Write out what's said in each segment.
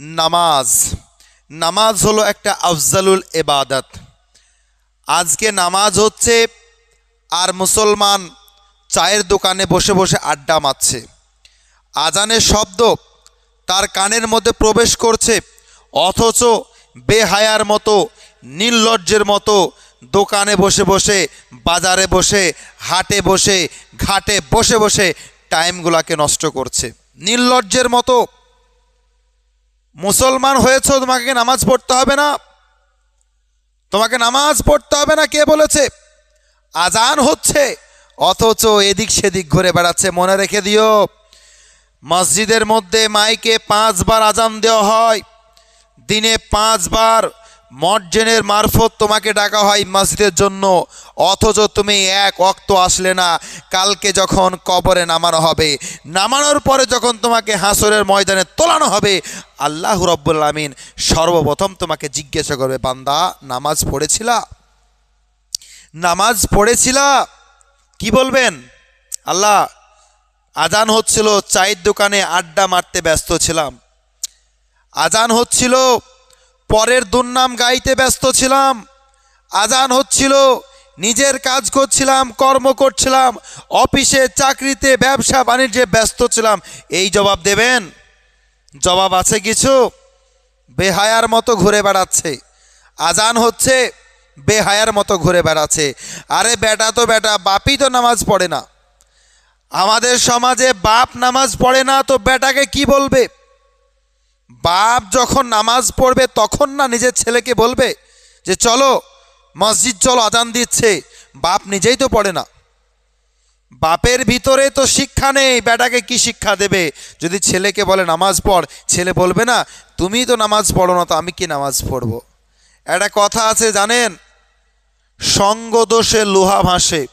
নামাজ নামাজ হলো একটা আফজালুল ইবাদত। আজকে নামাজ হচ্ছে আর মুসলমান চায়ের দোকানে বসে বসে আড্ডা মারছে। আজানের শব্দ তার কানের মধ্যে প্রবেশ করছে, অথচ বেহায়ার মতো নির্লজ্জের মতো দোকানে বসে বসে, বাজারে বসে, হাটে বসে, ঘাটে বসে বসে টাইমগুলোকে নষ্ট করছে। নির্লজ্জের মতো। মুসলমান হয়েছ, তোমাকে নামাজ পড়তে হবে না? তোমাকে নামাজ পড়তে হবে না কে বলেছে? আজান হচ্ছে অথচ এদিক সেদিক ঘুরে বেড়াচ্ছে। মনে রেখে দিও, মসজিদের মধ্যে মাইকে 5 বার আজান দেওয়া হয়, দিনে 5 বার মুয়াজ্জিনের মারফত তোমাকে ডাকা হয় মসজিদের জন্য, অথচ তুমি এক ওয়াক্ত আসলে না। কালকে যখন কবরে নামানো হবে, নামানোর পরে যখন তোমাকে হাসরের ময়দানে তোলানো হবে, আল্লাহ রাব্বুল আলামিন সর্বপ্রথম তোমাকে জিজ্ঞাসা করবে, বান্দা নামাজ পড়েছিলা? নামাজ পড়েছিলা? কি বলবেন? আল্লাহ, আজান হচ্ছিল, চায়ের দোকানে আড্ডা মারতে ব্যস্ত ছিলাম। আজান হচ্ছিল, পরের দুর্নাম গাইতে ব্যস্ত ছিলাম। আজান হচ্ছিল, নিজের কাজ করছিলাম, কর্ম করছিলাম, অফিসে, চাকরিতে, ব্যবসা বাণিজ্যে ব্যস্ত ছিলাম। এই জবাব দেবেন? জবাব আছে কিছু? বেহায়ার মতো ঘুরে বেড়াচ্ছে। আজান হচ্ছে, বেহায়ার মতো ঘুরে বেড়াচ্ছে। আরে বেটা তো বেটা, বাপই তো নামাজ পড়ে না। আমাদের সমাজে বাপ নামাজ পড়ে না তো বেটাকে কি বলবে? বাপ যখন নামাজ পড়বে তখন না নিজের ছেলেকে বলবে যে চলো মসজিদ চলো, আজান দিচ্ছে। বাপ নিজেই তো পড়ে না। বাপের ভিতরে তো শিক্ষা নেই, বেটাকে কি শিক্ষা দেবে? যদি ছেলেকে বলে নামাজ পড়, ছেলে বলবে না তুমি তো নামাজ পড়ো না, তো আমি কি নামাজ পড়বো? একটা কথা আছে জানেন, সঙ্গ দোষে লোহা ভাসে,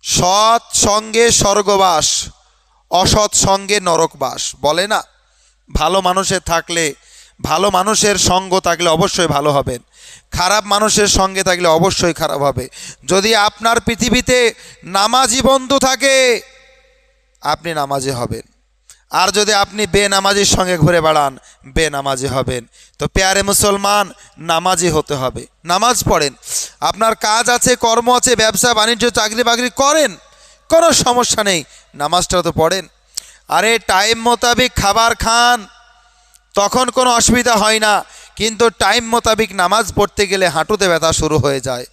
সৎ সঙ্গে স্বর্গবাস, অসৎ সঙ্গে নরকবাস। বলে না, ভালো মানুষের থাকলে, ভালো মানুষের সঙ্গ থাকলে অবশ্যই ভালো হবেন, খারাপ মানুষের সঙ্গে থাকলে অবশ্যই খারাপ হবে। যদি আপনার পৃথিবীতে নামাজি বন্ধু থাকে, আপনি নামাজি হবেন। আর যদি আপনি বেনামাজির সঙ্গে ঘুরে বেড়ান, বেনামাজি হবেন। তো প্যারে মুসলমান, নামাজি হতে হবে। নামাজ পড়েন, আপনার কাজ আছে, কর্ম আছে, ব্যবসা বাণিজ্য, চাকরি বাকরি করেন, কোনো সমস্যা নেই, নামাজটা তো পড়েন। আরে টাইম মোতাবেক খাবার খান, তখন কোনো অসুবিধা হয় না, কিন্তু টাইম মোতাবেক নামাজ পড়তে গেলে হাঁটুতে ব্যথা শুরু হয়ে যায়।